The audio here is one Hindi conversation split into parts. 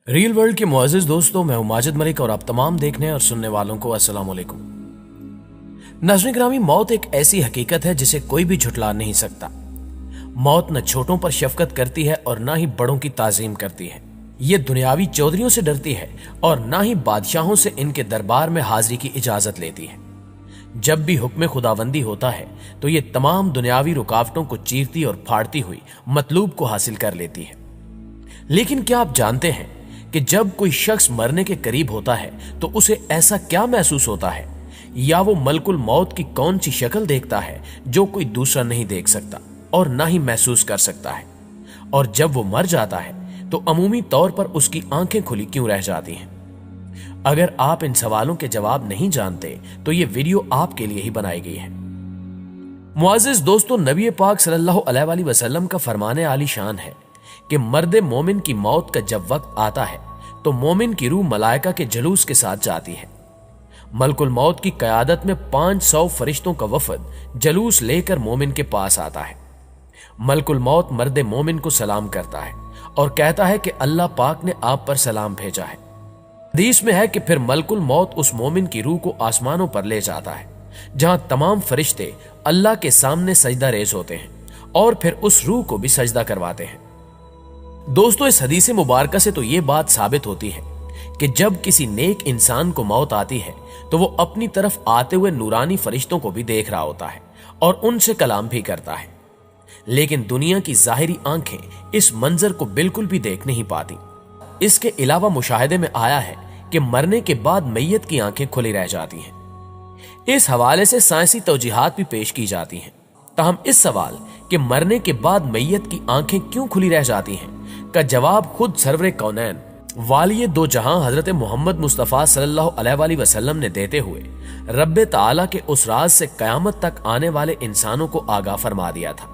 रियल वर्ल्ड के मुअज़्ज़िज़ दोस्तों, मैं हूं माजिद मलिक और आप तमाम देखने और सुनने वालों को अस्सलाम वालेकुम। नाज़रीन गिरामी, मौत एक ऐसी हकीकत है जिसे कोई भी झुठला नहीं सकता। मौत न छोटों पर शफकत करती है और ना ही बड़ों की ताजीम करती है। ये दुनियावी चौधरियों से डरती है और ना ही बादशाहों से इनके दरबार में हाजिरी की इजाजत लेती है। जब भी हुक्म खुदाबंदी होता है तो ये तमाम दुनियावी रुकावटों को चीरती और फाड़ती हुई मतलूब को हासिल कर लेती है। लेकिन क्या आप जानते हैं कि जब कोई शख्स मरने के करीब होता है तो उसे ऐसा क्या महसूस होता है, या वो मलकुल मौत की कौन सी शक्ल देखता है जो कोई दूसरा नहीं देख सकता और ना ही महसूस कर सकता है। और जब वो मर जाता है तो अमूमी तौर पर उसकी आंखें खुली क्यों रह जाती हैं? अगर आप इन सवालों के जवाब नहीं जानते तो ये वीडियो आपके लिए ही बनाई गई है। मुअज़्ज़िज़ दोस्तों, नबी पाक सल्लल्लाहु अलैहि वसल्लम का फरमाने आली शान है कि मर्दे मोमिन की मौत का जब वक्त आता है तो मोमिन की रूह मलाइका के जलूस के साथ जाती है। मलकुल मौत की क़यादत में 500 फरिश्तों का वफद जलूस लेकर मोमिन के पास आता है। मलकुल मौत मर्दे मोमिन को सलाम करता है और कहता है कि अल्लाह पाक ने आप पर सलाम भेजा है। हदीस में है कि फिर मलकुल मौत उस मोमिन की रूह को आसमानों पर ले जाता है, जहां तमाम फरिश्ते अल्लाह के सामने सजदा रेज होते हैं और फिर उस रूह को भी सजदा करवाते हैं। दोस्तों, इस हदीस मुबारक से तो ये बात साबित होती है कि जब किसी नेक इंसान को मौत आती है तो वो अपनी तरफ आते हुए नूरानी फरिश्तों को भी देख रहा होता है और उनसे कलाम भी करता है। लेकिन दुनिया की जाहिरी आंखें इस मंजर को बिल्कुल भी देख नहीं पाती। इसके अलावा मुशाहिदे में आया है कि मरने के बाद मैयत की आंखें खुली रह जाती हैं। इस हवाले से साइंसी तौजीहात भी पेश की जाती हैं। ताहम इस सवाल कि मरने के बाद मैयत की आंखें क्यों खुली रह जाती हैं का जवाब खुद सरवरे कौनैन वालिये दो जहां हजरत मोहम्मद मुस्तफ़ा सल्लल्लाहु अलैहि वसल्लम ने देते हुए रब्बे ताला के उस राज से कयामत तक आने वाले इंसानों को आगाह फरमा दिया था।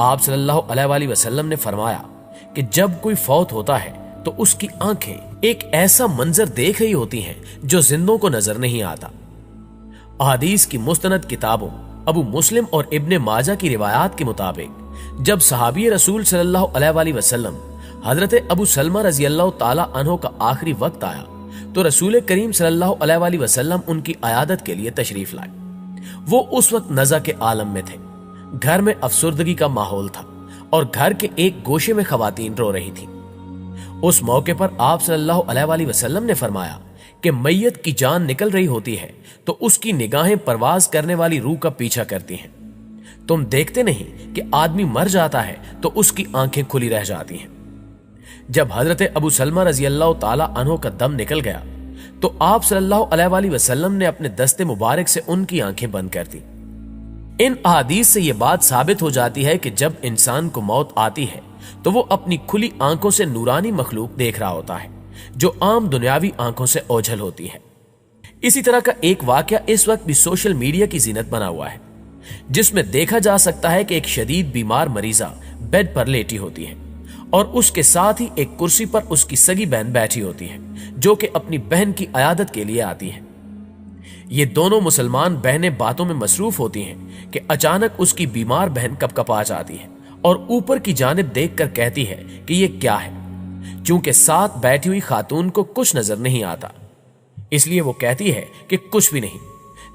आप सल्लल्लाहु अलैहि वसल्लम ने फरमाया कि जब कोई फौत होता है तो उसकी आंखें एक ऐसा मंजर देख रही होती हैं जो जिंदों को नजर नहीं आता। अहादीस की मुस्तनद किताबों अबू मुस्लिम और इब्ने माजा की रिवायात के मुताबिक जब सहाबी रसूल सल्लल्लाहु अलैहि वसल्लम हजरत अबू सलमा रजी अल्लाह ताला अन्हो का आखिरी वक्त आया तो रसूल करीम सल्लल्लाहु अलैहि वसल्लम उनकी अयादत के लिए तशरीफ लाए। वो उस वक्त नज़ा के आलम में थे। घर में अफसुर्दगी का माहौल था और घर के एक गोशे में खवातीन रो रही थी। उस मौके पर आप सल्लल्लाहु अलैहि वसल्लम ने फरमाया कि मैयत की जान निकल रही होती है तो उसकी निगाहें परवाज करने वाली रूह का पीछा करती हैं। तुम देखते नहीं कि आदमी मर जाता है तो उसकी आंखें खुली रह जाती हैं। जब हजरत अबू सलमा रजी अल्लाह ताला अन्हो का दम निकल गया तो आप सल्लल्लाहु अलैहि वसल्लम ने अपने दस्ते मुबारक से उनकी आंखें बंद कर दी। इन अहादीस से यह बात साबित हो जाती है कि जब इंसान को मौत आती है तो वो अपनी खुली आंखों से नूरानी मखलूक देख रहा होता है जो आम दुनियावी आंखों से ओझल होती है। इसी तरह का एक वाकया इस वक्त भी सोशल मीडिया की जीनत बना हुआ है, जिसमें देखा जा सकता है कि एक शदीद बीमार मरीजा बेड पर लेटी होती है और उसके साथ ही एक कुर्सी पर उसकी सगी बहन बैठी होती है जो कि अपनी बहन की अयादत के लिए आती है। ये दोनों मुसलमान बहनें बातों में मसरूफ होती हैं कि अचानक उसकी बीमार बहन कपकपा जाती है और ऊपर की जानिब देखकर कहती है कि ये क्या है। चूंकि साथ बैठी हुई खातून को कुछ नजर नहीं आता, इसलिए वो कहती है कि कुछ भी नहीं।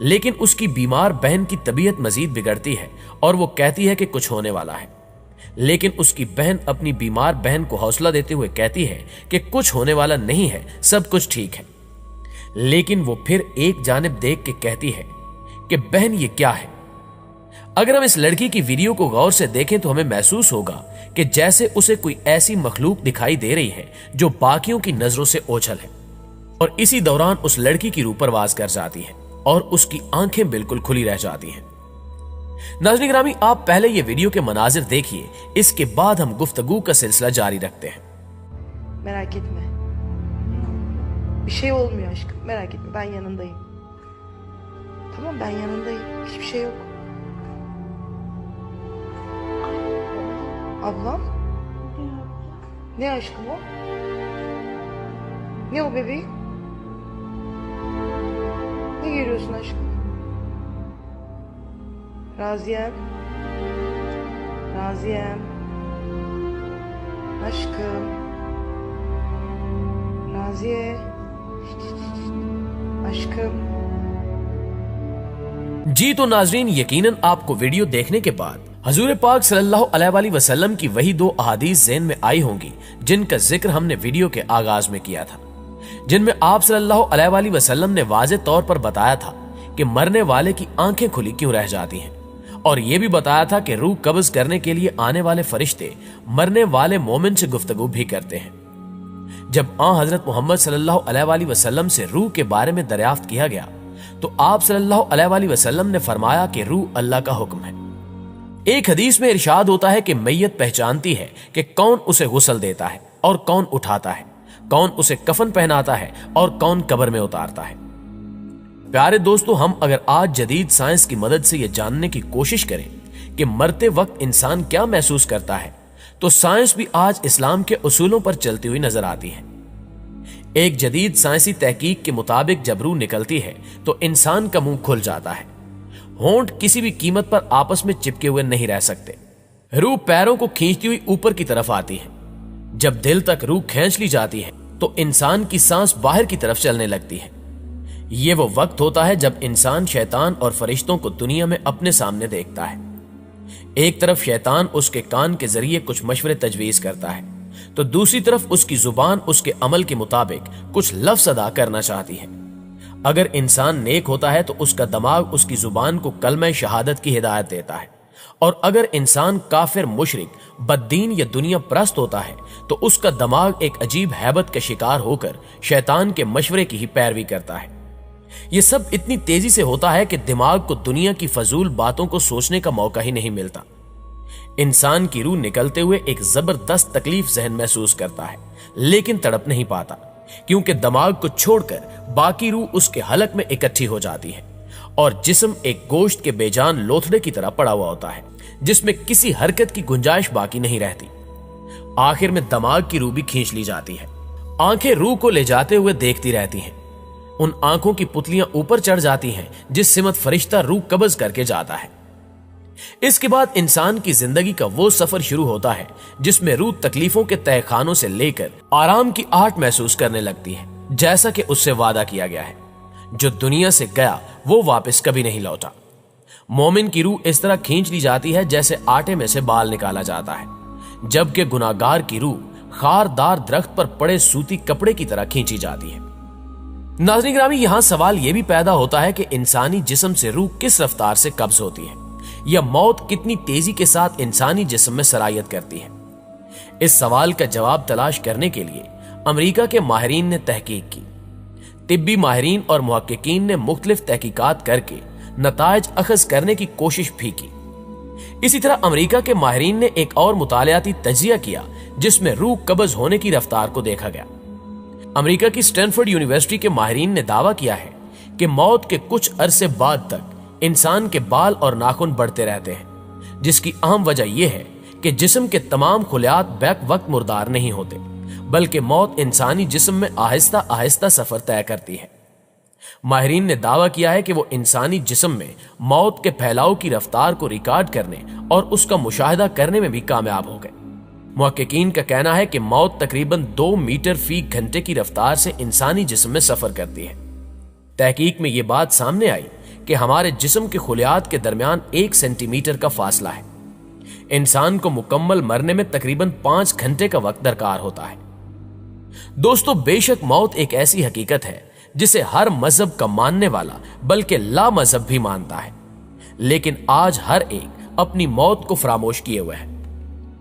लेकिन उसकी बीमार बहन की तबीयत मजीद बिगड़ती है और वो कहती है कि कुछ होने वाला है। लेकिन उसकी बहन अपनी बीमार बहन को हौसला देते हुए कहती है कि कुछ होने वाला नहीं है, सब कुछ ठीक है। लेकिन वो फिर एक जानिब देख के कहती है कि बहन ये क्या है। अगर हम इस लड़की की वीडियो को गौर से देखें तो हमें महसूस होगा कि जैसे उसे कोई ऐसी मखलूक दिखाई दे रही है जो बाकियों की नजरों से ओझल है। और इसी दौरान उस लड़की की रूह परवाज कर जाती है और उसकी आंखें बिल्कुल खुली रह जाती हैं। नाज़रीन गिरामी, आप पहले ये वीडियो के मनाजिर देखिए, इसके बाद हम गुफ्तगू का सिलसिला जारी रखते हैं। Merak etme. Bir şey olmuyor aşkım. Merak etme. Ben yanındayım. Tamam, ben yanındayım. Hiçbir şey yok. Ablam? Ne aşkım o? Ne o bebeğim? Ne görüyorsun aşkım? Raziyem. Raziyem. Aşkım. Naziye. Aşkım. जी तो नाजरीन, यकीनन आपको वीडियो देखने के बाद हजूर पाक सल्लल्लाहु अलैहि वसल्लम की वही दो अहादीस ज़हन में आई होंगी जिनका जिक्र हमने वीडियो के आगाज में किया था, जिनमें आप सल्लल्लाहु अलैहि वसल्लम ने वाज़े तौर पर बताया था कि मरने वाले की आंखें खुली क्यों रह जाती हैं, और यह भी बताया था कि रूह कब्ज करने के लिए आने वाले फरिश्ते मरने वाले मोमिन से गुफ्तगू भी करते हैं। जब हजरत मोहम्मद सल्लल्लाहु अलैहि वसल्लम से रूह के बारे में दरियाफ्त किया गया तो आप सल्लल्लाहु अलैहि वसल्लम ने फरमाया कि रूह अल्लाह का हुक्म है। एक हदीस में इरशाद होता है कि मैयत पहचानती है कि कौन उसे गुस्ल देता है और कौन उठाता है, कौन उसे कफन पहनाता है और कौन कब्र में उतारता है। प्यारे दोस्तों, हम अगर आज जदीद साइंस की मदद से यह जानने की कोशिश करें कि मरते वक्त इंसान क्या महसूस करता है, तो साइंस भी आज इस्लाम के उसूलों पर चलती हुई नजर आती है। एक जदीद साइंसी तहकीक के मुताबिक जब रूह निकलती है तो इंसान का मुंह खुल जाता है। होंठ किसी भी कीमत पर आपस में चिपके हुए नहीं रह सकते। रूह पैरों को खींचती हुई ऊपर की तरफ आती है। जब दिल तक रूह खींच ली जाती है तो इंसान की सांस बाहर की तरफ चलने लगती है। यह वो वक्त होता है जब इंसान शैतान और फरिश्तों को दुनिया में अपने सामने देखता है। एक तरफ शैतान उसके कान के जरिए कुछ मशवरे तजवीज करता है, तो दूसरी तरफ उसकी जुबान उसके अमल के मुताबिक कुछ लफ्ज अदा करना चाहती है। अगर इंसान नेक होता है तो उसका दिमाग उसकी जुबान को कलमा शहादत की हिदायत देता है, और अगर इंसान काफिर, मुशरिक, बद्दीन या दुनिया परस्त होता है तो उसका दिमाग एक अजीब हैबत का शिकार होकर शैतान के मशवरे की ही पैरवी करता है। यह सब इतनी तेजी से होता है कि दिमाग को दुनिया की फजूल बातों को सोचने का मौका ही नहीं मिलता। इंसान की रूह निकलते हुए एक जबरदस्त तकलीफ जहन महसूस करता है, लेकिन तड़प नहीं पाता, क्योंकि दिमाग को छोड़कर बाकी रूह उसके हलक में इकट्ठी हो जाती है और जिस्म एक गोश्त के बेजान लोथड़े की तरह पड़ा हुआ होता है, जिसमें किसी हरकत की गुंजाइश बाकी नहीं रहती। आखिर में दिमाग की रूह भी खींच ली जाती है। आंखें रूह को ले जाते हुए देखती रहती हैं। उन आंखों की पुतलियां ऊपर चढ़ जाती हैं जिस सिमत फरिश्ता रूह कब्ज करके जाता है। इसके बाद इंसान की जिंदगी का वो सफर शुरू होता है जिसमें रूह तकलीफों के तहखानों से लेकर आराम की आहट महसूस करने लगती है, जैसा कि उससे वादा किया गया है। जो दुनिया से गया वो वापस कभी नहीं लौटा। मोमिन की रूह इस तरह खींच ली जाती है जैसे आटे में से बाल निकाला जाता है, जबकि गुनाहगार की रूह खारदार दरख्त पर पड़े सूती कपड़े की तरह खींची जाती है। नाज़रीन गिरामी, यहां सवाल यह भी पैदा होता है कि इंसानी जिस्म से रूह किस रफ्तार से कब्ज होती है, या मौत कितनी तेजी के साथ इंसानी जिस्म में सरायत करती है। इस सवाल का जवाब तलाश करने के लिए अमेरिका के माहिरीन ने तहकीक की। तिब्बी माहिरीन और मुहक्किकीन ने मुख्तलिफ तहकीकात करके नताइज अखज करने की कोशिश भी की। इसी तरह अमेरिका के माहिरीन ने एक और मुतालियाती तजिया किया जिसमें रूह कब्ज होने की रफ्तार को देखा गया। अमेरिका की स्टैनफोर्ड यूनिवर्सिटी के माहिरीन ने दावा किया है कि मौत के कुछ अरसे बाद तक इंसान के बाल और नाखून बढ़ते रहते हैं, जिसकी अहम वजह यह है कि जिस्म के तमाम खुलियात बैक वक्त मुर्दार नहीं होते, बल्कि मौत इंसानी जिस्म में आहिस्ता आहिस्ता सफर तय करती है। माहिरीन ने दावा किया है कि वो इंसानी जिस्म में मौत के फैलाव की रफ्तार को रिकॉर्ड करने और उसका मुशाहिदा करने में भी कामयाब हो गए। मुहक्किकीन का कहना है कि मौत तकरीबन 2 मीटर फी घंटे की रफ्तार से इंसानी जिस्म में सफर करती है। तहकीक में यह बात सामने आई कि हमारे जिस्म के खुलियात के दरमियान 1 सेंटीमीटर का फासला है। इंसान को मुकम्मल मरने में तकरीबन 5 घंटे का वक्त दरकार होता है। दोस्तों, बेशक मौत एक ऐसी हकीकत है जिसे हर मजहब का मानने वाला बल्कि ला मजहब भी मानता है, लेकिन आज हर एक अपनी मौत को फरामोश किए हुए है।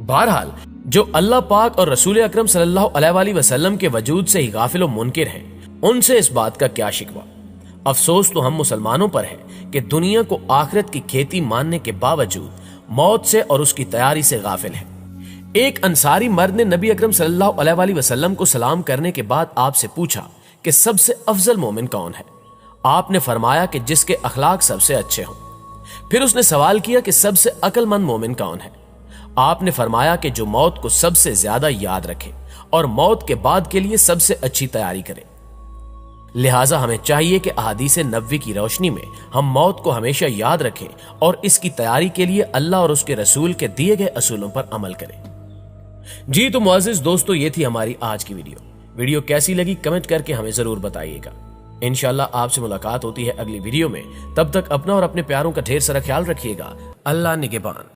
बहरहाल, जो अल्लाह पाक और रसूल अकरम सल्लल्लाहु अलैहि वसल्लम के वजूद से ही गाफिल व मुनकिर हैं, उनसे इस बात का क्या शिकवा। अफसोस तो हम मुसलमानों पर है कि दुनिया को आखिरत की खेती मानने के बावजूद मौत से और उसकी तैयारी से गाफिल है। एक अंसारी मर्द ने नबी अकरम सल्लल्लाहु अलैहि वसल्लम को सलाम करने के बाद आपसे पूछा कि सबसे अफजल मोमिन कौन है। आपने फरमाया कि जिसके अखलाक सबसे अच्छे हों। फिर उसने सवाल किया कि सबसे अक्लमंद मोमिन कौन है। आपने फरमाया कि जो मौत को सबसे ज्यादा याद रखे और मौत के बाद के लिए सबसे अच्छी तैयारी करे। लिहाजा हमें चाहिए कि अहादीस नबवी की रोशनी में हम मौत को हमेशा याद रखें और इसकी तैयारी के लिए अल्लाह और उसके रसूल के दिए गए असूलों पर अमल करें। जी तो मुअज़्ज़िज़ दोस्तों, ये थी हमारी आज की वीडियो। वीडियो कैसी लगी कमेंट करके हमें जरूर बताइएगा। इंशाल्लाह आपसे मुलाकात होती है अगली वीडियो में। तब तक अपना और अपने प्यारों का ढेर सारा ख्याल रखिएगा। अल्लाह निगहबान।